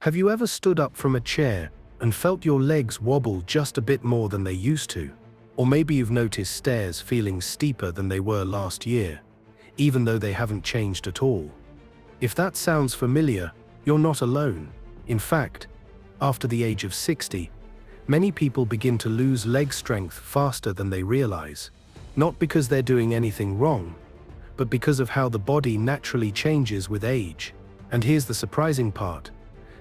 Have you ever stood up from a chair and felt your legs wobble just a bit more than they used to? Or maybe you've noticed stairs feeling steeper than they were last year, even though they haven't changed at all. If that sounds familiar, you're not alone. In fact, after the age of 60, many people begin to lose leg strength faster than they realize. Not because they're doing anything wrong, but because of how the body naturally changes with age. And here's the surprising part.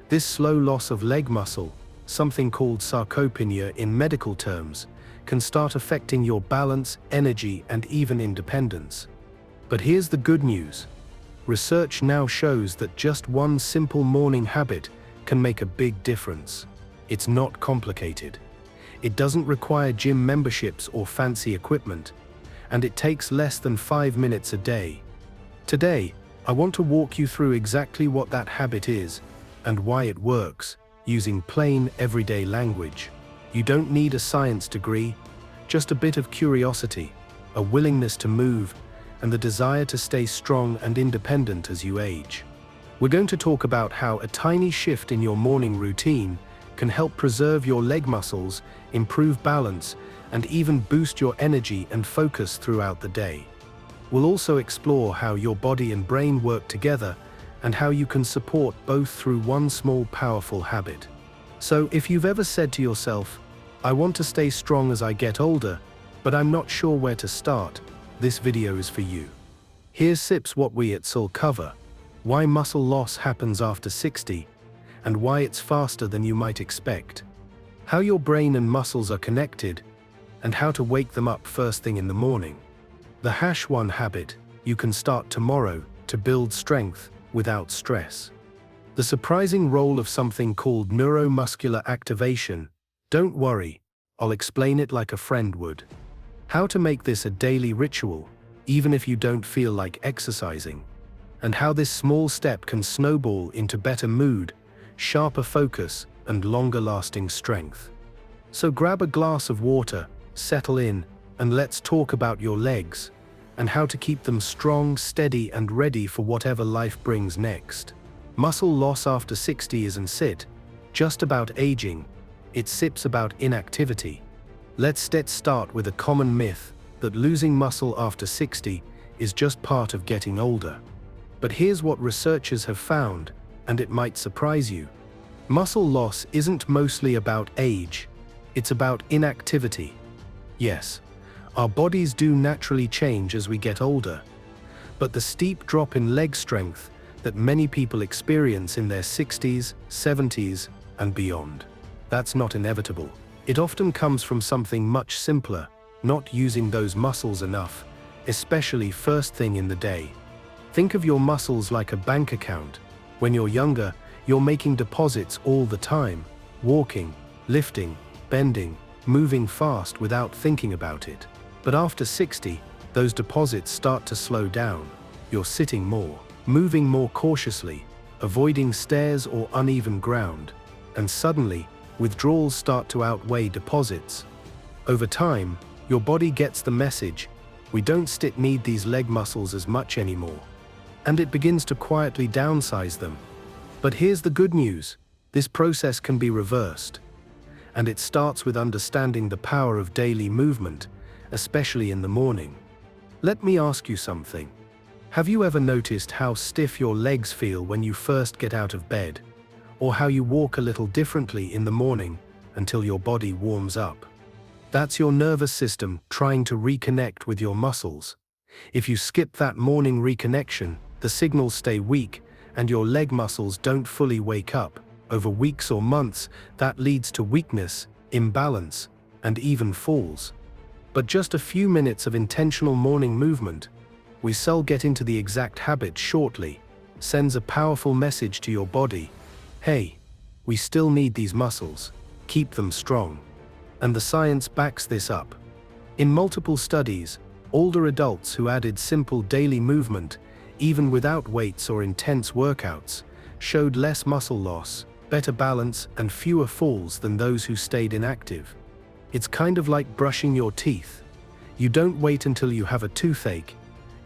This slow loss of leg muscle, something called sarcopenia in medical terms, can start affecting your balance, energy, and even independence. But here's the good news. Research now shows that just one simple morning habit can make a big difference. It's not complicated. It doesn't require gym memberships or fancy equipment, and it takes less than 5 minutes a day. Today, I want to walk you through exactly what that habit is and why it works, using plain, everyday language. You don't need a science degree, just a bit of curiosity, a willingness to move, and the desire to stay strong and independent as you age. We're going to talk about how a tiny shift in your morning routine can help preserve your leg muscles, improve balance, and even boost your energy and focus throughout the day. We'll also explore how your body and brain work together and how you can support both through one small powerful habit. So if you've ever said to yourself, I want to stay strong as I get older, but I'm not sure where to start, this video is for you. Here's what we at SUL cover, why muscle loss happens after 60, and why it's faster than you might expect, how your brain and muscles are connected, and how to wake them up first thing in the morning. The #1 habit you can start tomorrow to build strength without stress. The surprising role of something called neuromuscular activation. Don't worry, I'll explain it like a friend would. How to make this a daily ritual, even if you don't feel like exercising. And how this small step can snowball into better mood, sharper focus, and longer-lasting strength. So grab a glass of water, settle in, and let's talk about your legs, and how to keep them strong, steady, and ready for whatever life brings next. Muscle loss after 60 isn't just about aging, it's about inactivity. Let's start with a common myth that losing muscle after 60 is just part of getting older. But here's what researchers have found, and it might surprise you. Muscle loss isn't mostly about age, it's about inactivity. Yes, our bodies do naturally change as we get older, but the steep drop in leg strength that many people experience in their 60s, 70s, and beyond, that's not inevitable. It often comes from something much simpler, not using those muscles enough, especially first thing in the day. Think of your muscles like a bank account. When you're younger, you're making deposits all the time, walking, lifting, bending, moving fast without thinking about it. But after 60, those deposits start to slow down. You're sitting more, moving more cautiously, avoiding stairs or uneven ground, and suddenly, withdrawals start to outweigh deposits. Over time, your body gets the message, we don't need these leg muscles as much anymore. And it begins to quietly downsize them. But here's the good news, this process can be reversed. And it starts with understanding the power of daily movement, especially in the morning. Let me ask you something. Have you ever noticed how stiff your legs feel when you first get out of bed? Or how you walk a little differently in the morning until your body warms up? That's your nervous system trying to reconnect with your muscles. If you skip that morning reconnection, the signals stay weak and your leg muscles don't fully wake up. Over weeks or months, that leads to weakness, imbalance, and even falls. But just a few minutes of intentional morning movement, we shall get into the exact habit shortly, sends a powerful message to your body. Hey, we still need these muscles, keep them strong. And the science backs this up. In multiple studies, older adults who added simple daily movement, even without weights or intense workouts, showed less muscle loss, better balance, and fewer falls than those who stayed inactive. It's kind of like brushing your teeth. You don't wait until you have a toothache,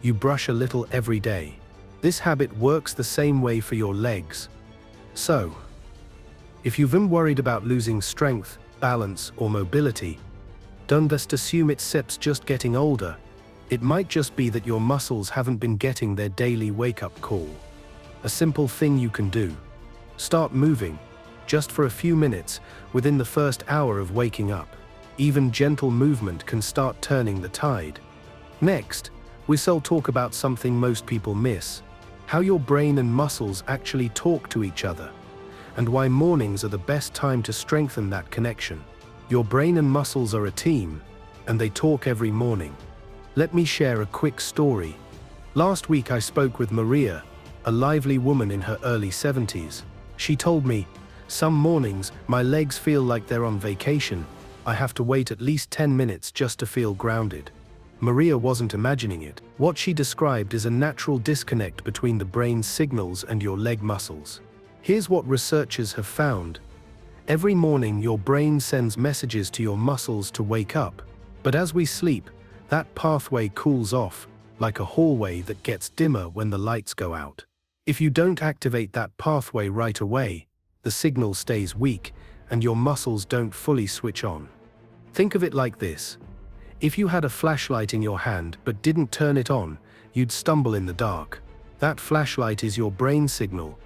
you brush a little every day. This habit works the same way for your legs. So, If you've been worried about losing strength, balance, or mobility, don't just assume it's just getting older. It might just be that your muscles haven't been getting their daily wake-up call. A simple thing you can do: start moving, just for a few minutes, within the first hour of waking up. Even gentle movement can start turning the tide. Next, we shall talk about something most people miss: how your brain and muscles actually talk to each other, and why mornings are the best time to strengthen that connection. Your brain and muscles are a team, and they talk every morning. Let me share a quick story. Last week I spoke with Maria, a lively woman in her early 70s. She told me, "Some mornings, my legs feel like they're on vacation. I have to wait at least 10 minutes just to feel grounded." Maria wasn't imagining it. What she described is a natural disconnect between the brain's signals and your leg muscles. Here's what researchers have found. Every morning your brain sends messages to your muscles to wake up. But as we sleep, that pathway cools off, like a hallway that gets dimmer when the lights go out. If you don't activate that pathway right away, the signal stays weak and your muscles don't fully switch on. Think of it like this. If you had a flashlight in your hand but didn't turn it on, you'd stumble in the dark. That flashlight is your brain signal,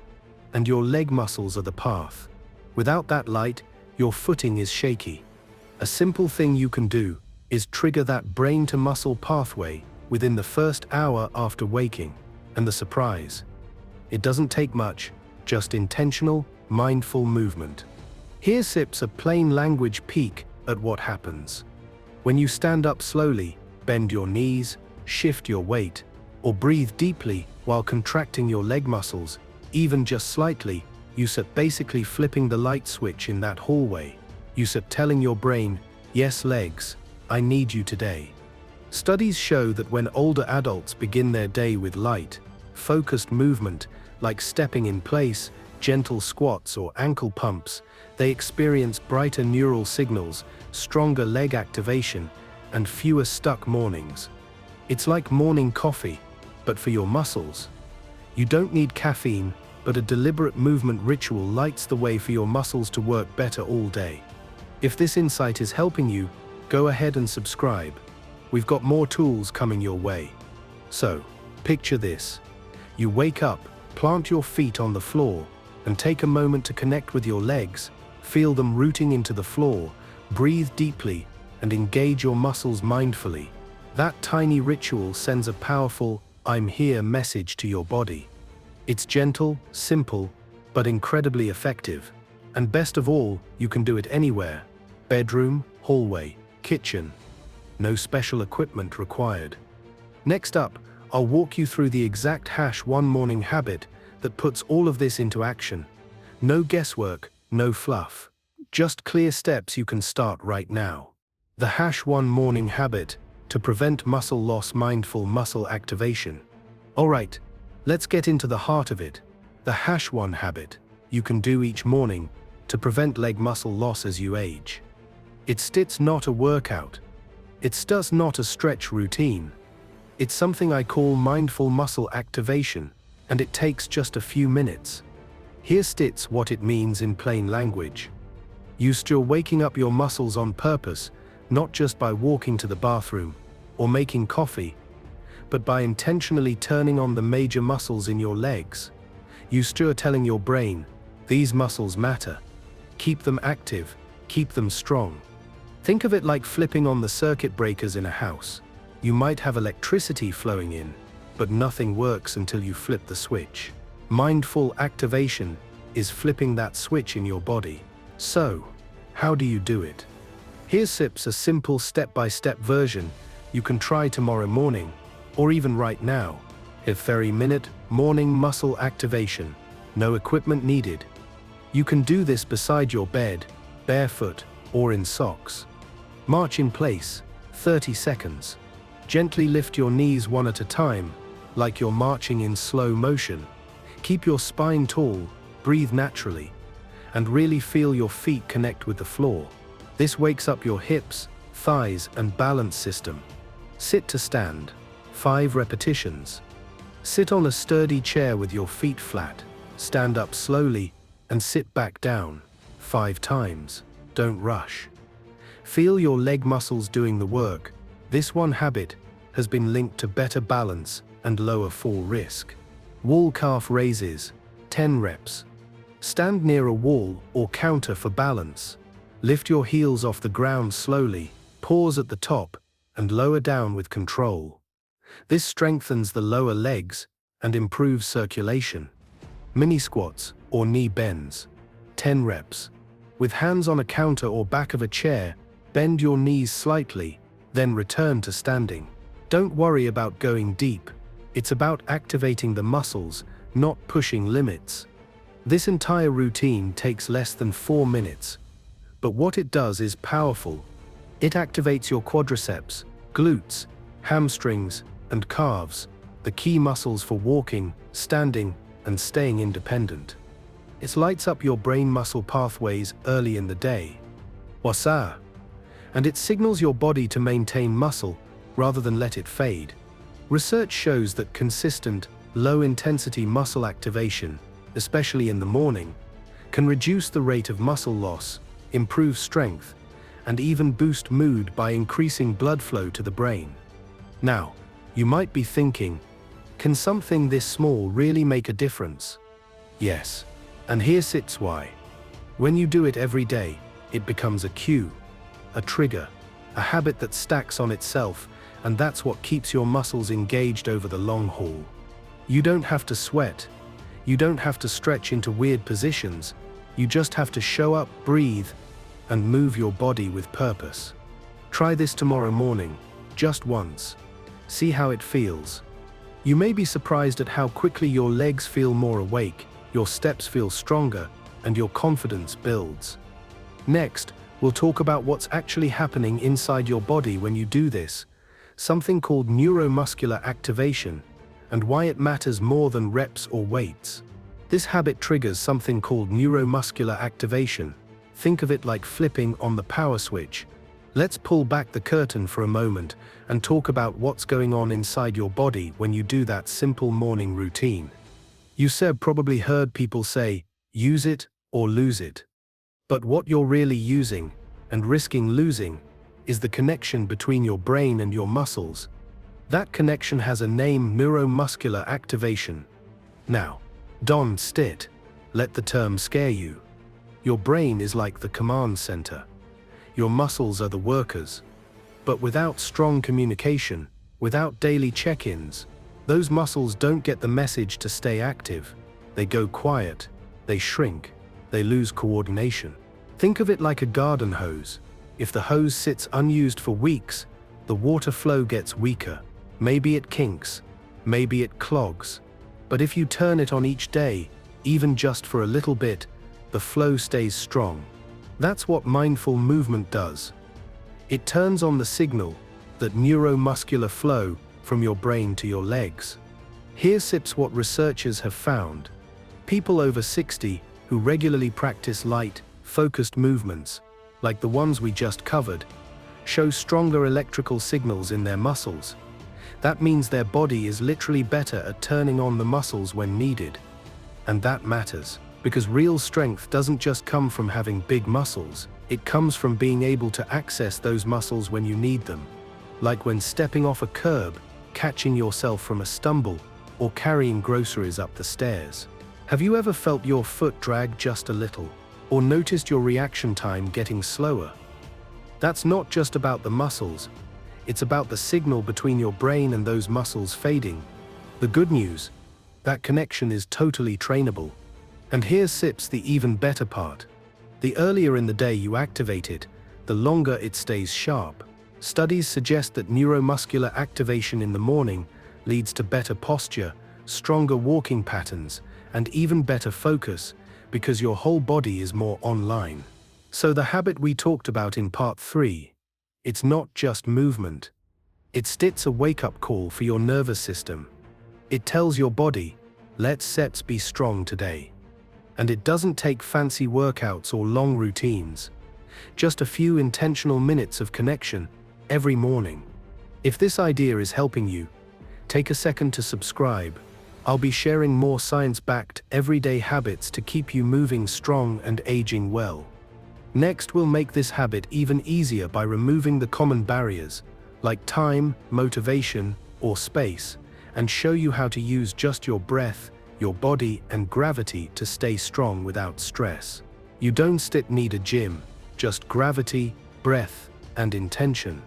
and your leg muscles are the path. Without that light, your footing is shaky. A simple thing you can do is trigger that brain-to-muscle pathway within the first hour after waking. And the surprise: it doesn't take much, just intentional, mindful movement. Here's a plain language peek at what happens. When you stand up slowly, bend your knees, shift your weight, or breathe deeply while contracting your leg muscles, even just slightly, you basically flipping the light switch in that hallway. You telling your brain, "Yes, legs, I need you today." Studies show that when older adults begin their day with light, focused movement, like stepping in place, gentle squats, or ankle pumps, they experience brighter neural signals, stronger leg activation, and fewer stuck mornings. It's like morning coffee, but for your muscles. You don't need caffeine, but a deliberate movement ritual lights the way for your muscles to work better all day. If this insight is helping you, go ahead and subscribe. We've got more tools coming your way. So, picture this. You wake up, plant your feet on the floor, and take a moment to connect with your legs. Feel them rooting into the floor, breathe deeply, and engage your muscles mindfully. That tiny ritual sends a powerful "I'm here" message to your body. It's gentle, simple, but incredibly effective. And best of all, you can do it anywhere: bedroom, hallway, kitchen. No special equipment required. Next up, I'll walk you through the exact #1 morning habit that puts all of this into action. No guesswork, no fluff. Just clear steps you can start right now. The #1 morning habit to prevent muscle loss: mindful muscle activation. Alright, let's get into the heart of it. The #1 habit you can do each morning to prevent leg muscle loss as you age. It's not a workout. It's just not a stretch routine. It's something I call mindful muscle activation, and it takes just a few minutes. Here's what it means in plain language. You're waking up your muscles on purpose, not just by walking to the bathroom or making coffee, but by intentionally turning on the major muscles in your legs. You're telling your brain, "These muscles matter. Keep them active, keep them strong." Think of it like flipping on the circuit breakers in a house. You might have electricity flowing in, but nothing works until you flip the switch. Mindful activation is flipping that switch in your body. So, how do you do it? Here's a simple step-by-step version you can try tomorrow morning, or even right now. A 30-minute morning muscle activation. No equipment needed. You can do this beside your bed, barefoot, or in socks. March in place, 30 seconds. Gently lift your knees one at a time, like you're marching in slow motion. Keep your spine tall, breathe naturally, and really feel your feet connect with the floor. This wakes up your hips, thighs, and balance system. Sit to stand, 5 repetitions. Sit on a sturdy chair with your feet flat. Stand up slowly and sit back down. 5 times. Don't rush. Feel your leg muscles doing the work. This one habit has been linked to better balance and lower fall risk. Wall calf raises, 10 reps. Stand near a wall or counter for balance. Lift your heels off the ground slowly, pause at the top, and lower down with control. This strengthens the lower legs and improves circulation. Mini squats or knee bends, 10 reps. With hands on a counter or back of a chair, bend your knees slightly, then return to standing. Don't worry about going deep. It's about activating the muscles, not pushing limits. This entire routine takes less than 4 minutes. But what it does is powerful. It activates your quadriceps, glutes, hamstrings, and calves, the key muscles for walking, standing, and staying independent. It lights up your brain muscle pathways early in the day. Wasa. And it signals your body to maintain muscle rather than let it fade. Research shows that consistent, low-intensity muscle activation, especially in the morning, can reduce the rate of muscle loss, improve strength, and even boost mood by increasing blood flow to the brain. Now, you might be thinking, can something this small really make a difference? Yes, and here sits why. When you do it every day, it becomes a cue, a trigger, a habit that stacks on itself, and that's what keeps your muscles engaged over the long haul. You don't have to sweat. You don't have to stretch into weird positions. You just have to show up, breathe, and move your body with purpose. Try this tomorrow morning, just once. See how it feels. You may be surprised at how quickly your legs feel more awake, your steps feel stronger, and your confidence builds. Next, we'll talk about what's actually happening inside your body when you do this, something called neuromuscular activation, and why it matters more than reps or weights. This habit triggers something called neuromuscular activation. Think of it like flipping on the power switch. Let's pull back the curtain for a moment and talk about what's going on inside your body when you do that simple morning routine. You've probably heard people say, use it or lose it. But what you're really using, and risking losing, is the connection between your brain and your muscles. That connection has a name: neuromuscular activation. Now, don't sit. Let the term scare you. Your brain is like the command center. Your muscles are the workers. But without strong communication, without daily check-ins, those muscles don't get the message to stay active. They go quiet, they shrink, they lose coordination. Think of it like a garden hose. If the hose sits unused for weeks, the water flow gets weaker. Maybe it kinks, maybe it clogs. But if you turn it on each day, even just for a little bit, the flow stays strong. That's what mindful movement does. It turns on the signal, that neuromuscular flow, from your brain to your legs. Here sits what researchers have found. People over 60 who regularly practice light, focused movements, like the ones we just covered, show stronger electrical signals in their muscles. That means their body is literally better at turning on the muscles when needed. And that matters, because real strength doesn't just come from having big muscles, it comes from being able to access those muscles when you need them. Like when stepping off a curb, catching yourself from a stumble, or carrying groceries up the stairs. Have you ever felt your foot drag just a little, or noticed your reaction time getting slower? That's not just about the muscles, it's about the signal between your brain and those muscles fading. The good news, that connection is totally trainable. And here sits the even better part. The earlier in the day you activate it, the longer it stays sharp. Studies suggest that neuromuscular activation in the morning leads to better posture, stronger walking patterns, and even better focus, because your whole body is more online. So the habit we talked about in part 3, it's not just movement. It's a wake-up call for your nervous system. It tells your body, let steps be strong today. And it doesn't take fancy workouts or long routines. Just a few intentional minutes of connection every morning. If this idea is helping you, take a second to subscribe. I'll be sharing more science-backed, everyday habits to keep you moving strong and aging well. Next, we'll make this habit even easier by removing the common barriers, like time, motivation, or space, and show you how to use just your breath, your body, and gravity to stay strong without stress. You don't need a gym, just gravity, breath, and intention.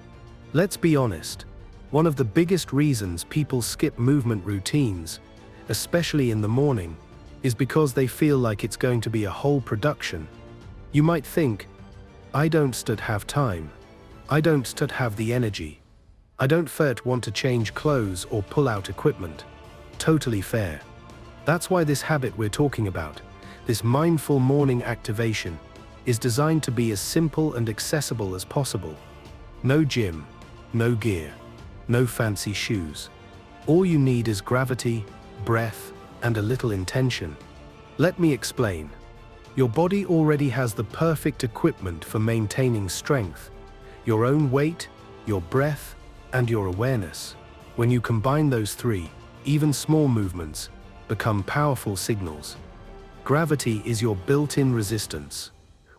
Let's be honest. One of the biggest reasons people skip movement routines, especially in the morning, is because they feel like it's going to be a whole production. You might think, I don't have time. I don't have the energy. I don't want to change clothes or pull out equipment. Totally fair. That's why this habit we're talking about, this mindful morning activation, is designed to be as simple and accessible as possible. No gym, no gear, no fancy shoes. All you need is gravity, breath, and a little intention. Let me explain. Your body already has the perfect equipment for maintaining strength: your own weight, your breath, and your awareness. When you combine those three, even small movements become powerful signals. Gravity is your built-in resistance.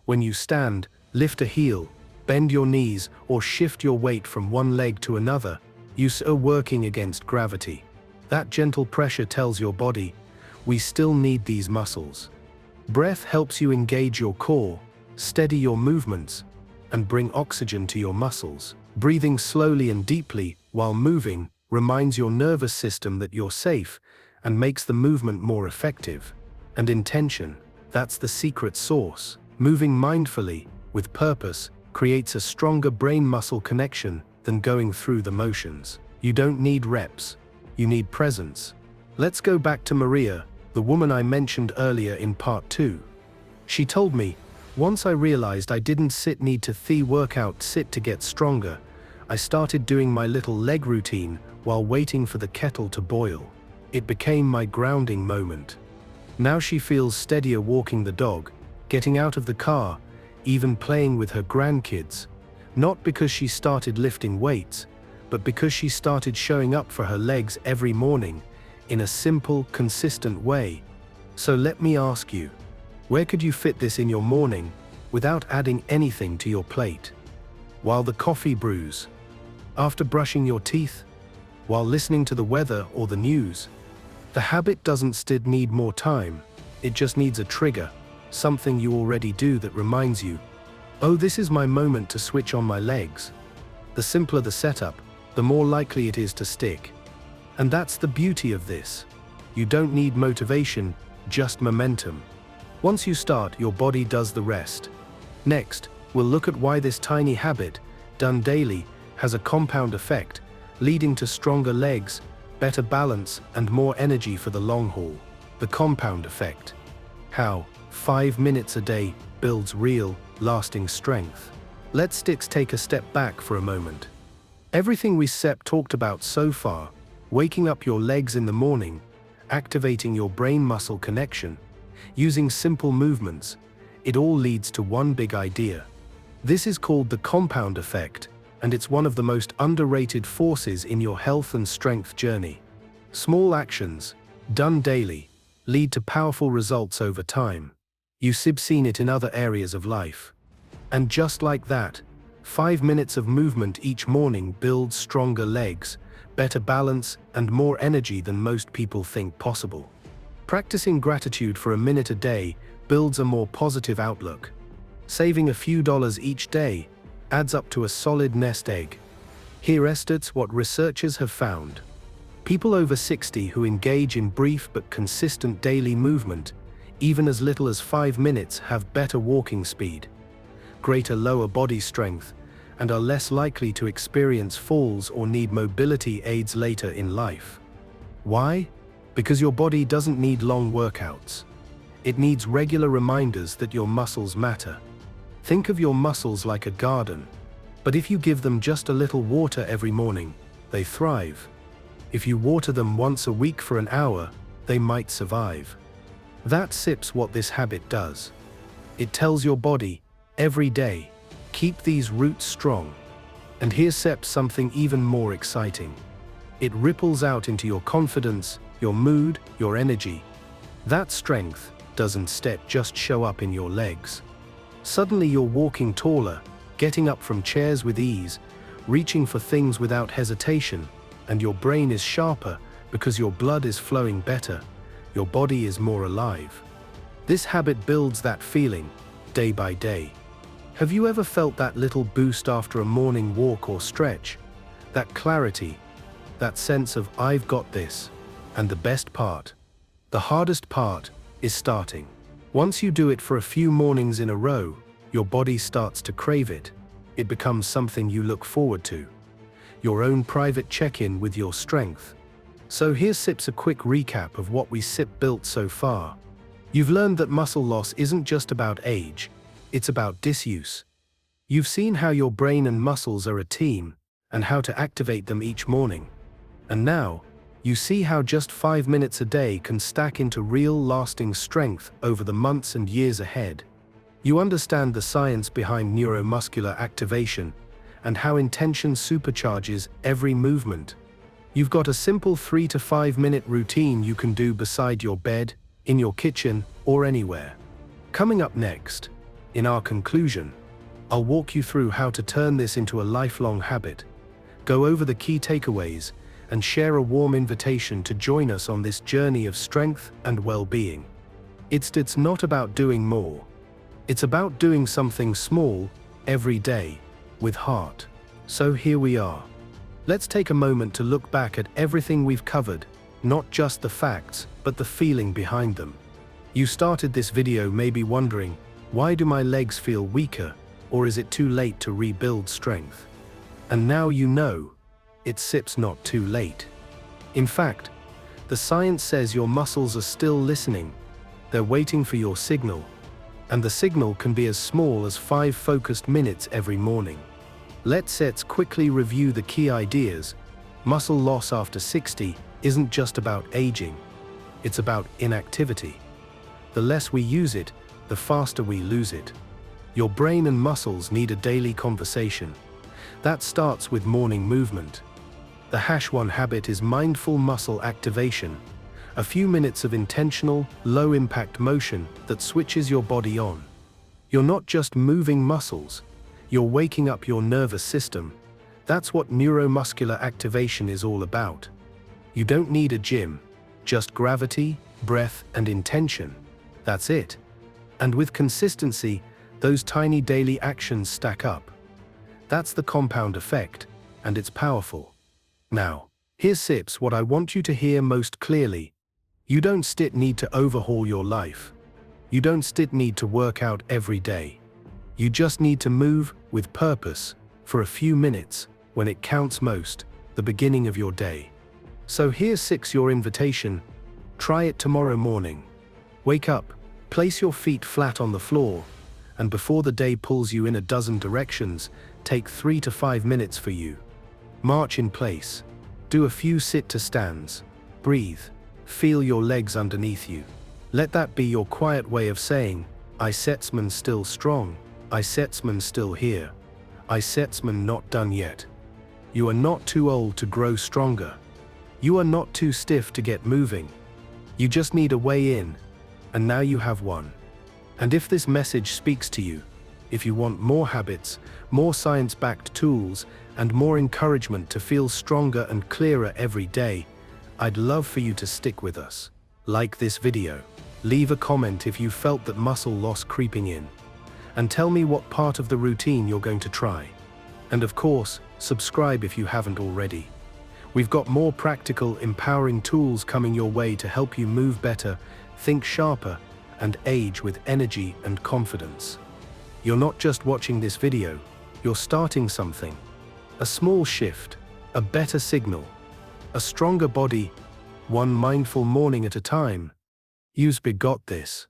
When you stand, lift a heel, bend your knees, or shift your weight from one leg to another, you are working against gravity. That gentle pressure tells your body, we still need these muscles. Breath helps you engage your core, steady your movements, and bring oxygen to your muscles. Breathing slowly and deeply while moving reminds your nervous system that you're safe and makes the movement more effective. And intention, that's the secret sauce. Moving mindfully, with purpose, creates a stronger brain-muscle connection than going through the motions. You don't need reps, you need presence. Let's go back to Maria, the woman I mentioned earlier in part 2. She told me, once I realized I didn't need to workout to get stronger, I started doing my little leg routine while waiting for the kettle to boil. It became my grounding moment. Now she feels steadier walking the dog, getting out of the car, even playing with her grandkids. Not because she started lifting weights, but because she started showing up for her legs every morning, in a simple, consistent way. So let me ask you, where could you fit this in your morning without adding anything to your plate? While the coffee brews? After brushing your teeth? While listening to the weather or the news? The habit doesn't need more time, it just needs a trigger, something you already do that reminds you, oh, this is my moment to switch on my legs. The simpler the setup, the more likely it is to stick. And that's the beauty of this. You don't need motivation, just momentum. Once you start, your body does the rest. Next, we'll look at why this tiny habit, done daily, has a compound effect, leading to stronger legs, better balance, and more energy for the long haul. The compound effect. How 5 minutes a day builds real, lasting strength. Let's take a step back for a moment. Everything we talked about so far, waking up your legs in the morning, activating your brain-muscle connection, using simple movements, it all leads to one big idea. This is called the compound effect, and it's one of the most underrated forces in your health and strength journey. Small actions, done daily, lead to powerful results over time. You've seen it in other areas of life. And just like that, 5 minutes of movement each morning builds stronger legs, better balance, and more energy than most people think possible. Practicing gratitude for a minute a day builds a more positive outlook. Saving a few dollars each day adds up to a solid nest egg. Here's what researchers have found. People over 60 who engage in brief but consistent daily movement, even as little as 5 minutes, have better walking speed, greater lower body strength, and are less likely to experience falls or need mobility aids later in life. Why? Because your body doesn't need long workouts. It needs regular reminders that your muscles matter. Think of your muscles like a garden, but if you give them just a little water every morning, they thrive. If you water them once a week for an hour, they might survive. That's what this habit does. It tells your body, every day, keep these roots strong. And here's something even more exciting. It ripples out into your confidence, your mood, your energy. That strength doesn't just show up in your legs. Suddenly you're walking taller, getting up from chairs with ease, reaching for things without hesitation, and your brain is sharper because your blood is flowing better, your body is more alive. This habit builds that feeling, day by day. Have you ever felt that little boost after a morning walk or stretch? That clarity, that sense of "I've got this." And the best part, the hardest part, is starting. Once you do it for a few mornings in a row, your body starts to crave it. It becomes something you look forward to. Your own private check-in with your strength. So here's Sip's a quick recap of what we Sip built so far. You've learned that muscle loss isn't just about age, it's about disuse. You've seen how your brain and muscles are a team, and how to activate them each morning. And now, you see how just 5 minutes a day can stack into real lasting strength over the months and years ahead. You understand the science behind neuromuscular activation and how intention supercharges every movement. You've got a simple 3 to 5 minute routine you can do beside your bed, in your kitchen, or anywhere. Coming up next, in our conclusion, I'll walk you through how to turn this into a lifelong habit, go over the key takeaways, and share a warm invitation to join us on this journey of strength and well-being. It's not about doing more. It's about doing something small, every day, with heart. So here we are. Let's take a moment to look back at everything we've covered, not just the facts, but the feeling behind them. You started this video maybe wondering, why do my legs feel weaker, or is it too late to rebuild strength? And now you know, Sip's not too late. In fact, the science says your muscles are still listening. They're waiting for your signal. And the signal can be as small as 5 focused minutes every morning. Let's quickly review the key ideas. Muscle loss after 60 isn't just about aging. It's about inactivity. The less we use it, the faster we lose it. Your brain and muscles need a daily conversation. That starts with morning movement. The #1 habit is mindful muscle activation, a few minutes of intentional, low-impact motion that switches your body on. You're not just moving muscles, you're waking up your nervous system. That's what neuromuscular activation is all about. You don't need a gym, just gravity, breath, and intention. That's it. And with consistency, those tiny daily actions stack up. That's the compound effect, and it's powerful. Now, here's Sips what I want you to hear most clearly. You don't need to overhaul your life. You don't need to work out every day. You just need to move with purpose for a few minutes when it counts most, the beginning of your day. So here's your invitation. Try it tomorrow morning. Wake up, place your feet flat on the floor, and before the day pulls you in a dozen directions, take 3 to 5 minutes for you. March in place. Do a few sit to stands. Breathe. Feel your legs underneath you. Let that be your quiet way of saying, "Setsman still strong. Setsman still here. Setsman not done yet." You are not too old to grow stronger. You are not too stiff to get moving. You just need a way in, and now you have one. And if this message speaks to you, if you want more habits, more science-backed tools, and more encouragement to feel stronger and clearer every day, I'd love for you to stick with us. Like this video. Leave a comment if you felt that muscle loss creeping in. And tell me what part of the routine you're going to try. And of course, subscribe if you haven't already. We've got more practical, empowering tools coming your way to help you move better, think sharper, and age with energy and confidence. You're not just watching this video, you're starting something. A small shift, a better signal, a stronger body, one mindful morning at a time. You've got this.